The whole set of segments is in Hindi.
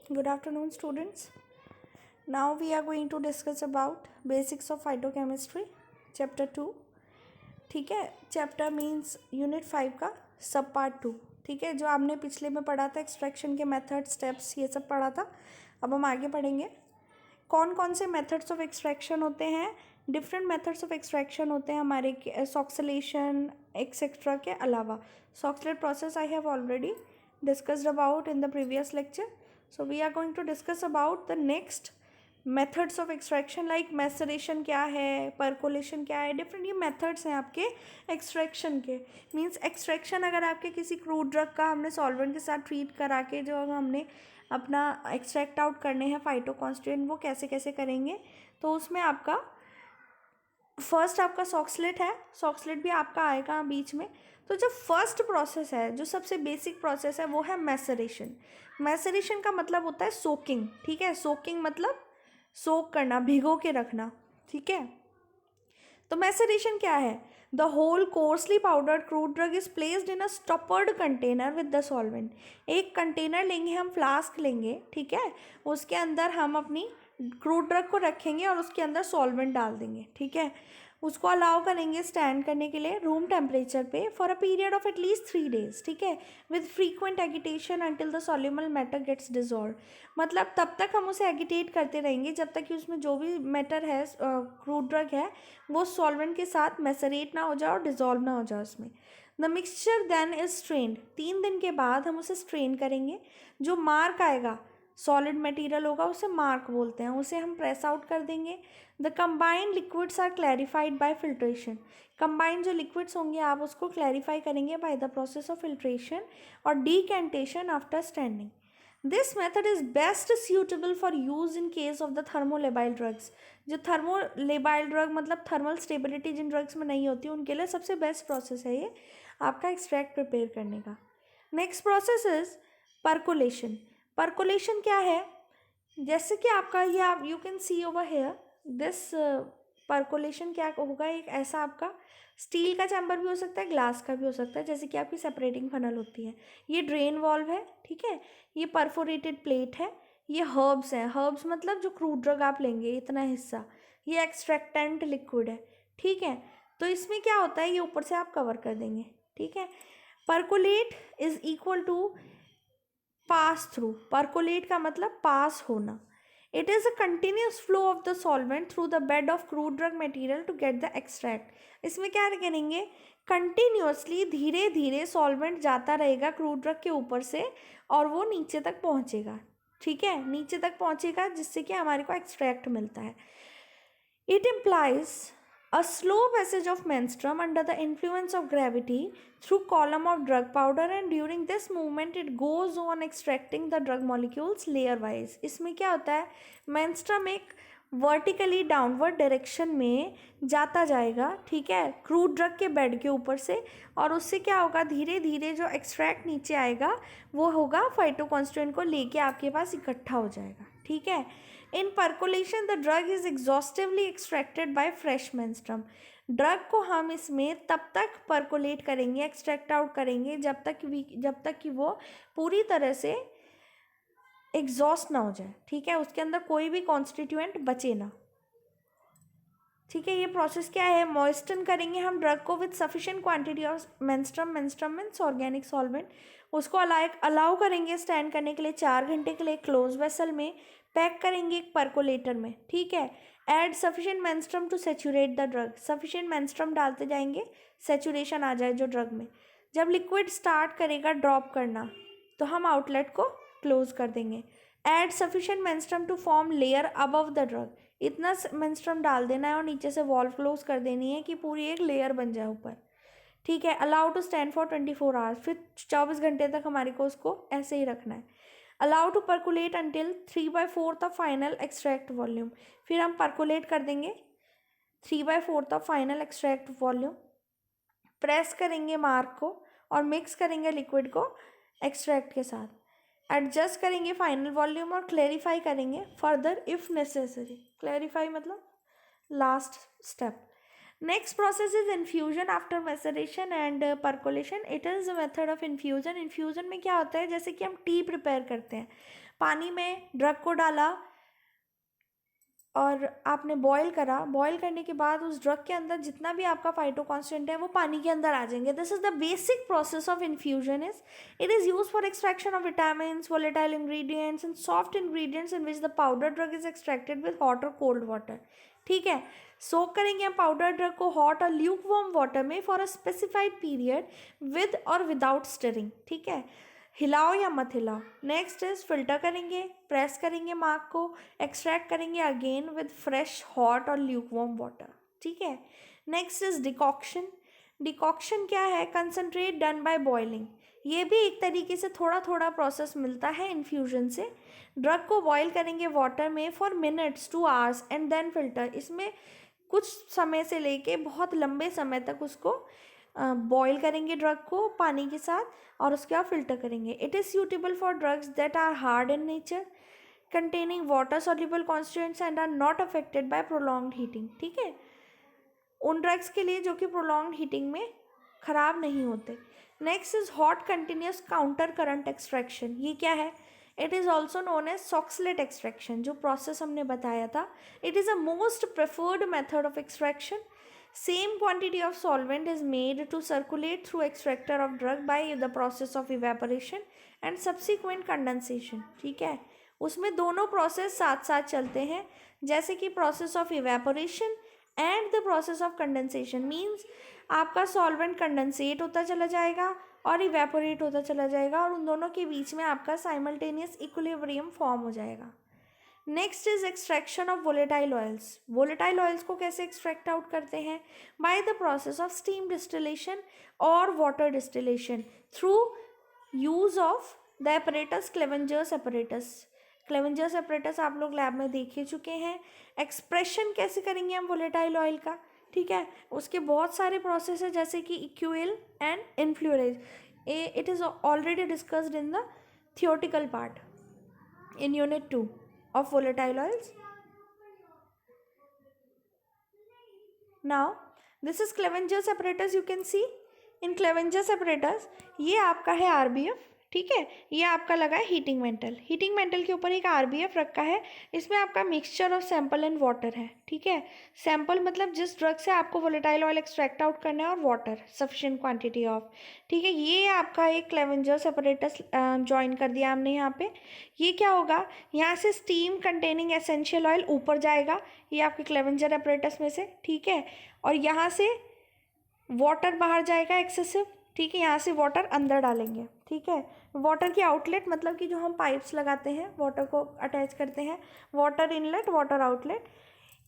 Good afternoon, students. Now we are going to discuss about basics of phytochemistry, chapter 2. ठीक है, चैप्टर मीन्स यूनिट 5 का सब पार्ट 2. ठीक है, जो आपने पिछले में पढ़ा था, एक्सट्रैक्शन के मेथड, स्टेप्स, ये सब पढ़ा था. अब हम आगे पढ़ेंगे कौन कौन से मेथड्स ऑफ एक्सट्रैक्शन होते हैं. डिफरेंट मेथड्स ऑफ एक्सट्रैक्शन होते हैं हमारे सॉक्सिलेशन एक्सेट्रा के अलावा. Soxhlet process I have already discussed about in the previous lecture. So we are going to discuss about the next methods of extraction like maceration क्या है, percolation क्या है. डिफरेंट ये methods हैं आपके extraction के. मीन्स extraction अगर आपके किसी क्रूड ड्रग का हमने सॉल्वेंट के साथ ट्रीट करा के जो हमने अपना एक्सट्रैक्ट आउट करने हैं फाइटोकॉन्स्टिट्यूएंट, वो कैसे कैसे करेंगे. तो उसमें आपका फर्स्ट आपका सॉक्सलेट है. सॉक्सलेट भी आपका आएगा बीच में. तो जो फर्स्ट प्रोसेस है, जो सबसे बेसिक प्रोसेस है, वो है मैसरेशन. मैसरेशन का मतलब होता है सोकिंग. ठीक है, सोकिंग मतलब सोक करना, भिगो के रखना. ठीक है, तो मैसरेशन क्या है. The whole coarsely powdered crude drug is placed in a stoppered container with the solvent. एक कंटेनर लेंगे हम, फ्लास्क लेंगे. ठीक है, उसके अंदर हम अपनी क्रूड ड्रग को रखेंगे और उसके अंदर सॉल्वेंट डाल देंगे. ठीक है, उसको अलाउ करेंगे स्टैंड करने के लिए रूम टेम्परेचर पे for a period of at least 3 days. ठीक है, with frequent agitation until the soluble matter gets dissolve. मतलब तब तक हम उसे एगिटेट करते रहेंगे जब तक कि उसमें जो भी मैटर है, क्रूड ड्रग है, वो सॉल्वेंट के साथ मैसरेट ना हो जाए और डिजॉल्व ना हो जाए उसमें. The mixture then is strained. 3 दिन के बाद हम उसे स्ट्रेन करेंगे. जो मार्क आएगा, सॉलिड मटेरियल होगा, उसे मार्क बोलते हैं, उसे हम प्रेस आउट कर देंगे. The combined liquids are clarified by filtration. Combined जो लिक्विड्स होंगे आप उसको क्लैरिफाई करेंगे by the process of filtration और decantation after standing. This method is best suitable for use in case of the thermolabile drugs. जो थर्मोलेबाइल ड्रग मतलब थर्मल स्टेबिलिटी जिन ड्रग्स में नहीं होती, उनके लिए सबसे बेस्ट प्रोसेस है ये आपका एक्सट्रैक्ट प्रिपेयर करने का. Next process is percolation. Percolation क्या है, जैसे कि आपका ये आप you can see over here this percolation क्या होगा. एक ऐसा आपका स्टील का चैम्बर भी हो सकता है, ग्लास का भी हो सकता है, जैसे कि आपकी सेपरेटिंग फनल होती है. ये ड्रेन वॉल्व है. ठीक है, ये परफोरेटेड प्लेट है. ये हर्ब्स हैं. हर्ब्स मतलब जो क्रूड ड्रग आप लेंगे इतना हिस्सा, ये एक्सट्रैक्टेंट लिक्विड है. ठीक है, तो इसमें क्या होता है, ये ऊपर से आप कवर कर देंगे. ठीक है, percolate is equal to pass through. Percolate का मतलब पास होना. It is a continuous flow of the solvent through the bed of crude drug material to get the extract. इसमें क्या करेंगे, कंटिन्यूसली धीरे धीरे सॉल्वेंट जाता रहेगा क्रूड ड्रग के ऊपर से और वो नीचे तक पहुंचेगा. ठीक है, नीचे तक पहुंचेगा जिससे कि हमारे को एक्सट्रैक्ट मिलता है. It implies a slow passage of menstruum under the influence of gravity through column of drug powder, and during this movement it goes on extracting the drug molecules layer wise. इसमें क्या होता है, menstruum एक वर्टिकली डाउनवर्ड डायरेक्शन में जाता जाएगा. ठीक है, क्रूड ड्रग के बेड के ऊपर से, और उससे क्या होगा, धीरे धीरे जो एक्सट्रैक्ट नीचे आएगा वो होगा फाइटोकॉन्स्टिट्यूएंट को लेके आपके पास इकट्ठा हो जाएगा. ठीक है, in percolation the drug is exhaustively extracted by fresh menstruum. Drug को हम इसमें तब तक परकोलेट करेंगे, एक्सट्रैक्ट आउट करेंगे जब तक कि वो पूरी तरह से एग्जॉस्ट ना हो जाए. ठीक है, उसके अंदर कोई भी कॉन्स्टिट्यूएंट बचे ना. ठीक है, ये प्रोसेस क्या है, मॉइस्टन करेंगे हम ड्रग को with sufficient quantity of menstruum. Menstruum means organic solvent. उसको अलाउ करेंगे स्टैंड करने के लिए 4 घंटे के लिए क्लोज वेसल में. पैक करेंगे एक परकोलेटर में. ठीक है, add sufficient menstruum to saturate the drug. Sufficient menstruum डालते जाएंगे, सेचुरेशन आ जाए जो ड्रग में. जब लिक्विड स्टार्ट करेगा ड्रॉप करना तो हम आउटलेट को क्लोज कर देंगे. Add sufficient menstruum to form layer above the drug. इतना मेंस्ट्रम डाल देना है और नीचे से वॉल्व क्लोज कर देनी है कि पूरी एक लेयर बन जाए ऊपर. ठीक है, allow to stand for 24 hours. फिर 24 घंटे तक हमारे को उसको ऐसे ही रखना है. Allow to percolate until 3/4 of final extract volume. फिर हम परकुलेट कर देंगे 3/4 of final extract volume. Press करेंगे मार्क को और मिक्स करेंगे लिक्विड को एक्सट्रैक्ट के साथ. एडजस्ट करेंगे फाइनल वॉल्यूम और क्लैरिफाई करेंगे फर्दर इफ़ नेसेसरी. क्लैरिफाई मतलब last step. Next process is infusion after maceration and percolation. It is a method of infusion. Infusion में क्या होता है, जैसे कि हम टी प्रिपेयर करते हैं. पानी में ड्रग को डाला और आपने बॉईल करा, बॉईल करने के बाद उस ड्रग के अंदर जितना भी आपका फाइटोकॉन्स्टेंट है वो पानी के अंदर आ जाएंगे. This is the basic process of infusion. It is use for extraction of vitamins, volatile ingredients and soft ingredients in which the powder drug is extracted with hot और कोल्ड वाटर. ठीक है, सोक करेंगे हम पाउडर ड्रग को हॉट और ल्यूक वार्म वाटर में for a specified period with और विदाउट स्टिरिंग. ठीक है, हिलाओ या मत हिलाओ. नेक्स्ट इज फिल्टर करेंगे, प्रेस करेंगे मार्क को, एक्सट्रैक्ट करेंगे अगेन विद फ्रेश हॉट और ल्यूक वार्म वाटर. ठीक है, नेक्स्ट इज डिकॉक्शन. डिकॉक्शन क्या है? Concentrate done by boiling. ये भी एक तरीके से थोड़ा थोड़ा प्रोसेस मिलता है इन्फ्यूजन से. ड्रग को बॉईल करेंगे वाटर में for minutes to hours and then filter. इसमें कुछ समय से लेके बहुत लंबे समय तक उसको बॉईल करेंगे ड्रग को पानी के साथ और उसके बाद फिल्टर करेंगे. It is suitable for drugs that are hard in nature, containing water soluble constituents and are not affected by prolonged heating. ठीक है, उन ड्रग्स के लिए जो कि प्रोलॉन्ग्ड हीटिंग में ख़राब नहीं होते. Next is hot continuous counter current extraction. ये क्या है? It is also known as Soxhlet extraction. जो प्रोसेस हमने बताया था, it is a most preferred method of extraction. Same quantity of solvent is made to circulate through extractor of drug by the process of evaporation and subsequent condensation. ठीक है, उसमें दोनों प्रोसेस साथ साथ चलते हैं, जैसे कि process of evaporation and the process of condensation. Means आपका सॉल्वेंट कंडेंसेट होता चला जाएगा और इवेपोरेट होता चला जाएगा और उन दोनों के बीच में आपका साइमल्टेनियस इक्विलिब्रियम फॉर्म हो जाएगा. Next is extraction of volatile oils. Volatile oils को कैसे एक्सट्रैक्ट आउट करते हैं? By the process of steam distillation और water distillation through use of the apparatus Clevenger's apparatus. Clevenger's apparatus आप लोग लैब में देख ही चुके हैं. एक्सप्रेशन कैसे करेंगे हम वोलेटाइल ऑयल का? ठीक है, उसके बहुत सारे प्रोसेस है, जैसे कि ecuelle and enfleurage. It is already discussed in the theoretical part in unit 2 of volatile oils. Now this is Clevenger's apparatus. You can see in Clevenger's apparatus ये आपका है RBF. ठीक है, ये आपका लगा है हीटिंग मेंटल. हीटिंग मेंटल के ऊपर एक RBF रखा है. इसमें आपका mixture of sample and water है. ठीक है, सैंपल मतलब जिस ड्रग से आपको वोलेटाइल ऑयल एक्सट्रैक्ट आउट करना है और वाटर सफिशिएंट क्वांटिटी ऑफ. ठीक है, ये आपका एक क्लेवेंजर्स एपरेटस ज्वाइन कर दिया हमने यहाँ पे. ये क्या होगा? यहाँ से स्टीम कंटेनिंग एसेंशियल ऑयल ऊपर जाएगा, ये आपके क्लेवेंजर एपरेटस में से. ठीक है, और यहाँ से वाटर बाहर जाएगा एक्सेसिव. ठीक है, यहाँ से वाटर अंदर डालेंगे. ठीक है, वाटर की आउटलेट मतलब कि जो हम पाइप्स लगाते हैं वाटर को अटैच करते हैं, वाटर इनलेट वाटर आउटलेट.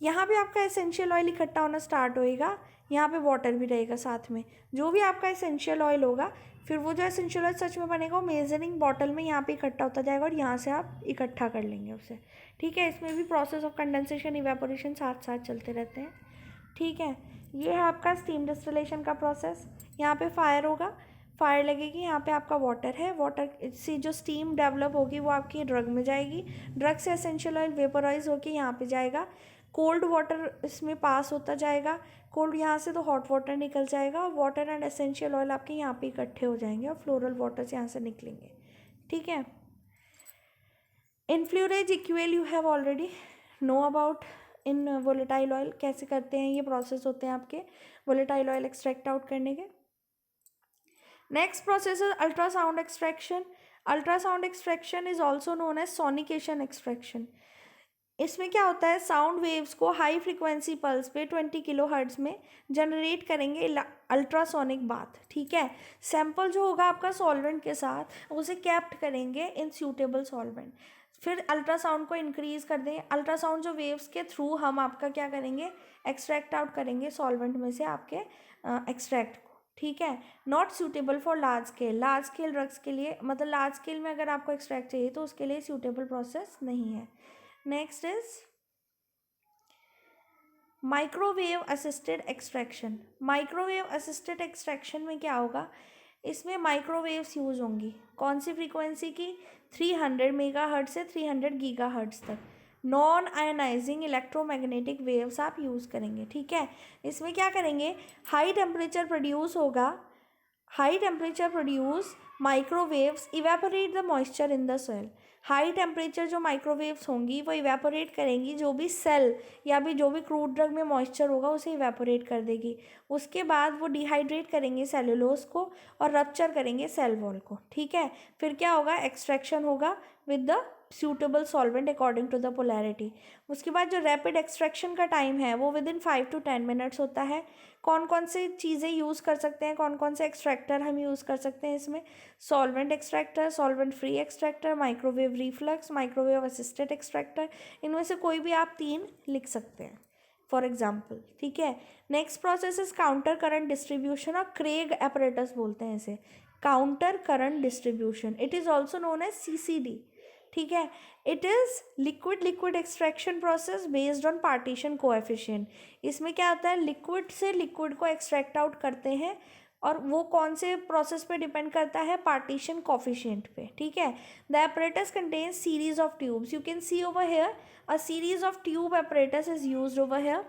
यहाँ पे आपका एसेंशियल ऑयल इकट्ठा होना स्टार्ट होएगा, यहाँ पे वाटर भी रहेगा साथ में. जो भी आपका एसेंशियल ऑयल होगा, फिर वो जो एसेंशियल ऑयल सच में बनेगा वो मेजरिंग बॉटल में यहाँ पे इकट्ठा होता जाएगा और यहाँ से आप इकट्ठा कर लेंगे उसे. ठीक है, इसमें भी प्रोसेस ऑफ कंडेंसेशन इवेपोरेशन साथ साथ चलते रहते हैं. ठीक है, ये है आपका स्टीम डिस्टिलेशन का प्रोसेस. यहाँ पे फायर होगा, फायर लगेगी, यहाँ पे आपका वाटर है. वाटर से जो स्टीम डेवलप होगी वो आपकी ड्रग में जाएगी. ड्रग से एसेंशियल ऑयल वेपोराइज होकर यहाँ पे जाएगा. कोल्ड वाटर इसमें पास होता जाएगा. कोल्ड यहाँ से तो हॉट वाटर निकल जाएगा और वाटर एंड एसेंशियल ऑयल आपके यहाँ पे इकट्ठे हो जाएंगे और फ्लोरल वाटर्स यहाँ से निकलेंगे. ठीक है, enfleurage ecuelle you have already know about. In volatile oil कैसे करते हैं, ये प्रोसेस होते हैं आपके वोलेटाइल ऑयल एक्सट्रैक्ट आउट करने के. Next process is ultrasound extraction. Ultrasound extraction is also known as sonication extraction. इसमें क्या होता है? साउंड वेव्स को हाई फ्रिक्वेंसी पल्स पे 20 किलो हर्ट्ज में जनरेट करेंगे अल्ट्रासोनिक बाथ. ठीक है, सैंपल जो होगा आपका सॉल्वेंट के साथ उसे कैप्ट करेंगे इन सूटेबल सॉल्वेंट. फिर अल्ट्रासाउंड को इंक्रीज़ कर देंगे. अल्ट्रासाउंड जो वेव्स के थ्रू हम आपका क्या करेंगे? एक्सट्रैक्ट आउट करेंगे सॉल्वेंट में से आपके एक्सट्रैक्ट को. ठीक है, not suitable for large scale. Large scale drugs के लिए, मतलब लार्ज स्केल में अगर आपको एक्सट्रैक्ट चाहिए तो उसके लिए सूटेबल प्रोसेस नहीं है. Next is microwave assisted extraction. Microwave assisted extraction में क्या होगा? इसमें माइक्रोवेव्स यूज़ होंगी. कौन सी फ्रीक्वेंसी की? 300 मेगाहर्ट्ज से 300 गीगाहर्ट्ज तक. नॉन आयनाइजिंग इलेक्ट्रोमैग्नेटिक वेव्स आप यूज़ करेंगे. ठीक है, इसमें क्या करेंगे? हाई टेम्परेचर प्रोड्यूस होगा. High temperature produce microwaves evaporate the moisture in the soil. High temperature जो माइक्रोवेव्स होंगी वो इवेपोरेट करेंगी जो भी सेल या भी जो भी क्रूड ड्रग में मॉइस्चर होगा उसे इवेपोरेट कर देगी। उसके बाद वो डिहाइड्रेट करेंगे सेलुलोज को और रप्चर करेंगे सेल वॉल को। ठीक है, फिर क्या होगा, एक्सट्रैक्शन होगा with the suitable solvent according to the polarity। उसके बाद जो रैपिड एक्सट्रैक्शन का टाइम है वो विद इन 5 to 10 मिनट्स होता है। कौन कौन से चीज़ें यूज़ कर सकते हैं, कौन कौन से एक्सट्रैक्टर हम यूज़ कर सकते हैं इसमें, solvent extractor, solvent free extractor, microwave reflux, microwave assisted extractor, इनमें से कोई भी आप 3 लिख सकते हैं फॉर एग्जाम्पल। ठीक है, next process is counter current distribution और क्रेग एपरेटस बोलते हैं इसे, counter current distribution. It is also known as CCD। ठीक है, it is liquid liquid extraction process based on partition coefficient. इसमें क्या होता है, लिक्विड से लिक्विड को एक्सट्रैक्ट आउट करते हैं और वो कौन से प्रोसेस पे डिपेंड करता है, पार्टीशन कोफिशिएंट पे। ठीक है, the apparatus contains series of tubes, you can see over here a series of tube apparatus is used over here।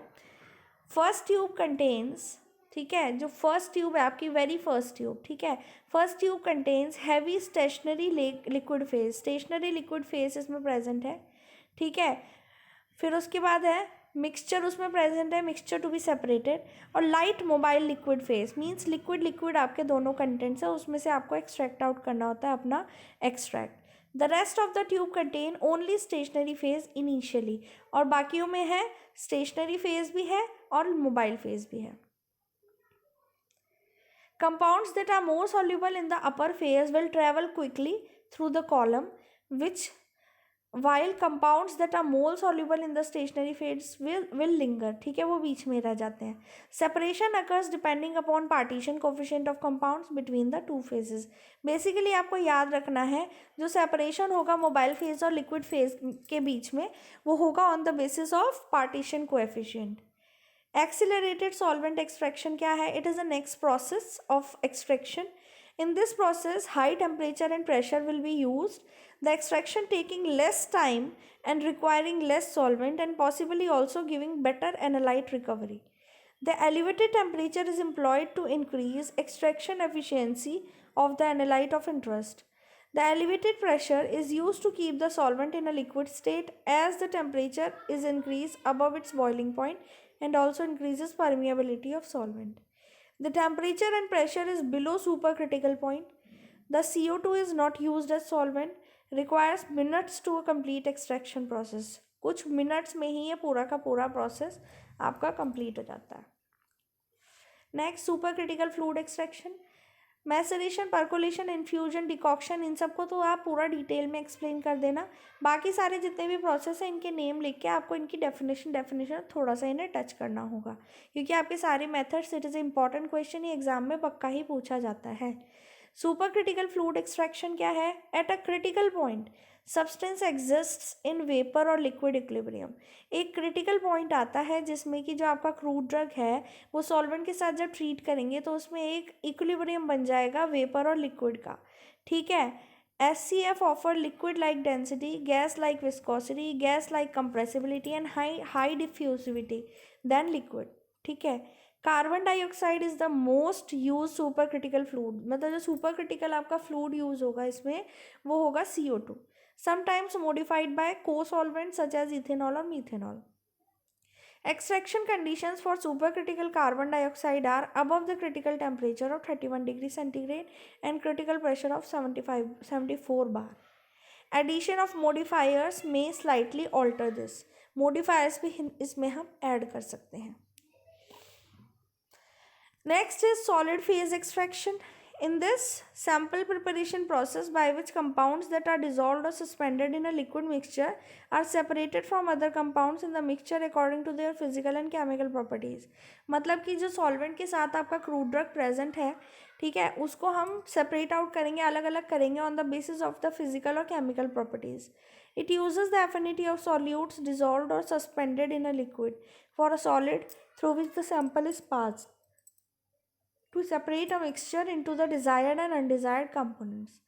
First tube contains, ठीक है, जो फर्स्ट ट्यूब है आपकी, वेरी फर्स्ट ट्यूब, ठीक है, first tube contains heavy stationary liquid phase, stationary liquid phase इसमें प्रेजेंट है। ठीक है, फिर उसके बाद है मिक्सचर उसमें प्रेजेंट है, मिक्सचर टू बी सेपरेटेड, और light mobile liquid phase means liquid liquid आपके दोनों कंटेंट्स है, उसमें से आपको एक्सट्रैक्ट आउट करना होता है अपना extract. The rest of the tube contain only stationary phase initially, और बाकियों में है स्टेशनरी फेज भी है और मोबाइल फेज भी है। Compounds that are more soluble in the upper phase will travel quickly through the column, while compounds that are more soluble in the stationary phase will linger। ठीक है, वो बीच में रह जाते हैं। Separation occurs depending upon partition coefficient of compounds between the two phases। Basically आपको याद रखना है जो सेपरेशन होगा मोबाइल फेज और लिक्विड फेज के बीच में वो होगा on the basis of partition coefficient. Accelerated solvent extraction क्या है, it is a next process of extraction. In this process high temperature and pressure will be used, the extraction taking less time and requiring less solvent and possibly also giving better analyte recovery. The elevated temperature is employed to increase extraction efficiency of the analyte of interest. The elevated pressure is used to keep the solvent in a liquid state as the temperature is increased above its boiling point and also increases permeability of solvent. The temperature and pressure is below supercritical point. The CO2 is not used as solvent, requires minutes to a complete extraction process. कुछ मिनट्स में ही ये पूरा का पूरा प्रोसेस आपका कंप्लीट हो जाता है। Next super critical fluid extraction, maceration, percolation, infusion, decoction, इन सबको तो आप पूरा डिटेल में एक्सप्लेन कर देना। बाकी सारे जितने भी प्रोसेस हैं इनके नेम लिख के आपको इनकी डेफिनेशन थोड़ा सा इन्हें टच करना होगा, क्योंकि आपके सारे methods, it is important question, ये एग्जाम में पक्का ही पूछा जाता है। सुपर क्रिटिकल फ्लूइड एक्सट्रैक्शन क्या है, at a critical point substance exists in vapour और लिक्विड इक्विलिब्रियम। एक क्रिटिकल पॉइंट आता है जिसमें कि जो आपका क्रूड ड्रग है वो सॉल्वेंट के साथ जब ट्रीट करेंगे तो उसमें एक इक्विलिब्रियम बन जाएगा वेपर और लिक्विड का। ठीक है, SCF offer liquid like density, gas like viscosity, gas like compressibility and high diffusivity then liquid. ठीक है, carbon dioxide is the most use super critical fluid, मतलब जो सुपर क्रिटिकल आपका फ्लूइड यूज होगा इसमें वो होगा CO2, sometimes modified by co-solvents such as ethanol or methanol. Extraction conditions for supercritical carbon dioxide are above the critical temperature of 31 degrees centigrade and critical pressure of 74 bar. Addition of modifiers may slightly alter this. Modifiers भी इसमें हम ऐड कर सकते हैं। Next is solid phase extraction. In this sample preparation process by which compounds that are dissolved or suspended in a liquid mixture are separated from other compounds in the mixture according to their physical and chemical properties। मतलब कि जो सॉल्वेंट के साथ आपका क्रूड ड्रग प्रेजेंट है, ठीक है, उसको हम सेपरेट आउट करेंगे, अलग अलग करेंगे on the basis of the physical और chemical properties. It uses the affinity of solutes dissolved or suspended in a liquid for a solid through which the sample is passed to separate a mixture into the desired and undesired components।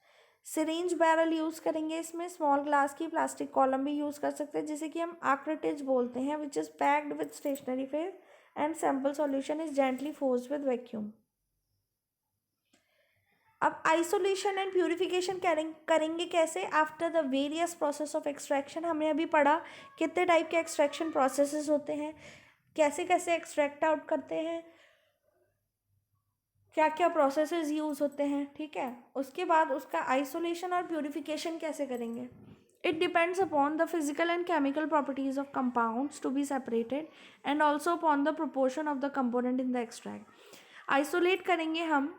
Syringe barrel use करेंगे इसमें, स्मॉल ग्लास की प्लास्टिक कॉलम भी यूज़ कर सकते हैं जिसे कि हम आक्रेटेज बोलते हैं, which is packed with stationary phase and sample solution is gently forced with vacuum. अब आइसोलेशन एंड प्यूरिफिकेशन करेंगे कैसे? After the various process of extraction. हमने अभी पढ़ा कितने टाइप के एक्सट्रैक्शन प्रोसेसेस होते हैं, कैसे कैसे एक्सट्रैक्ट आउट करते हैं, क्या क्या प्रोसेसेस यूज़ होते हैं, ठीक है। उसके बाद उसका आइसोलेशन और प्यूरिफिकेशन कैसे करेंगे? It depends upon the physical and chemical properties of compounds to be separated and also upon the proportion of the component in the extract. Isolate करेंगे हम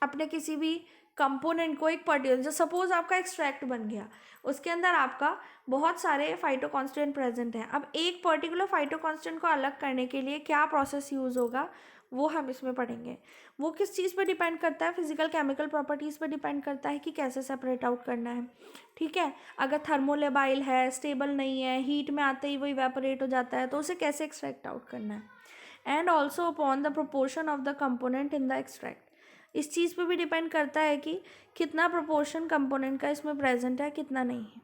अपने किसी भी कंपोनेंट को, एक पर्टिकुलर, जो सपोज आपका एक्सट्रैक्ट बन गया, उसके अंदर आपका बहुत सारे फाइटोकॉन्स्टेंट प्रेजेंट हैं। अब एक पर्टिकुलर फाइटोकॉन्स्टेंट को अलग करने के लिए क्या प्रोसेस यूज़ होगा वो हम इसमें पढ़ेंगे। वो किस चीज़ पर डिपेंड करता है? फिजिकल केमिकल प्रॉपर्टीज़ पर डिपेंड करता है कि कैसे सेपरेट आउट करना है, ठीक है। अगर थर्मोलेबाइल है, स्टेबल नहीं है, हीट में आते ही वो इवेपोरेट हो जाता है, तो उसे कैसे एक्सट्रैक्ट आउट करना है। And also upon the proportion of the component in the extract. इस चीज़ पे भी डिपेंड करता है कि कितना प्रोपोर्शन कंपोनेंट का इसमें प्रेजेंट है, कितना नहीं है।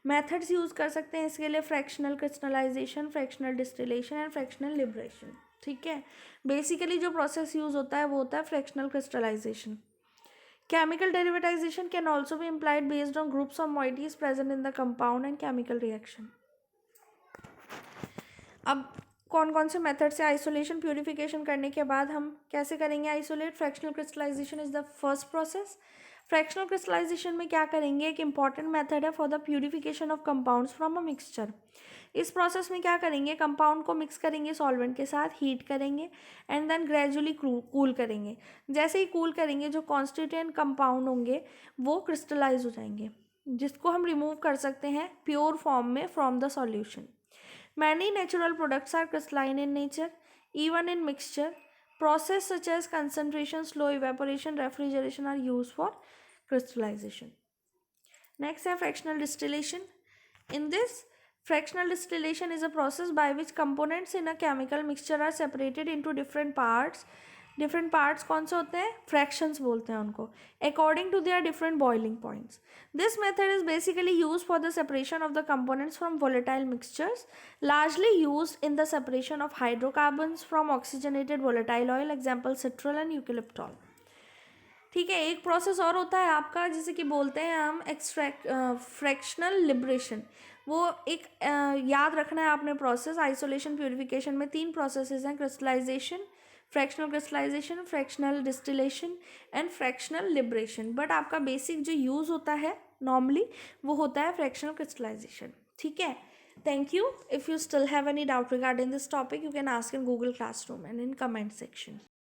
मेथड्स यूज़ कर सकते हैं इसके लिए, fractional crystallization, fractional distillation and fractional liberation, ठीक है। बेसिकली जो प्रोसेस यूज़ होता है वो होता है fractional crystallization. Chemical derivatization can also भी implied based on groups of moieties present in the compound and chemical reaction. अब कौन कौन से मेथड से आइसोलेशन प्यूरिफिकेशन करने के बाद हम कैसे करेंगे isolate? Fractional crystallization is the first process. Fractional crystallization में क्या करेंगे? एक इंपॉर्टेंट मेथड है for the purification of compounds from a mixture. इस प्रोसेस में क्या करेंगे? कंपाउंड को मिक्स करेंगे सॉल्वेंट के साथ, हीट करेंगे एंड देन ग्रेजुअली कूल करेंगे। जैसे ही कूल करेंगे जो कॉन्स्टिट्यूएंट कंपाउंड होंगे वो क्रिस्टलाइज हो जाएंगे, जिसको हम रिमूव कर सकते हैं प्योर फॉर्म में from the solution. Many natural products are crystalline in nature, even in mixture. Process such as concentration, slow evaporation, refrigeration are used for crystallization. Next है fractional distillation. In this, fractional distillation is a process by which components in a chemical mixture are separated into different parts. Different parts कौन से होते हैं? फ्रैक्शंस बोलते हैं उनको, according to their different boiling points. This method is basically use for the separation of the components from volatile mixtures, largely use in the separation of hydrocarbons from oxygenated volatile oil, example citral and eucalyptol, ठीक है। एक प्रोसेस और होता है आपका जिसे कि बोलते हैं हम फ्रैक्शनल लिबरेशन। वो एक याद रखना है आपने प्रोसेस। आइसोलेशन प्यूरिफिकेशन में 3 प्रोसेसेस हैं, crystallization, fractional crystallization, fractional distillation and fractional liberation. But आपका बेसिक जो यूज़ होता है नॉर्मली वो होता है फ्रैक्शनल क्रिस्टलाइजेशन, ठीक है। Thank you. If you still have any doubt regarding this topic, you can ask in Google Classroom and in comment section.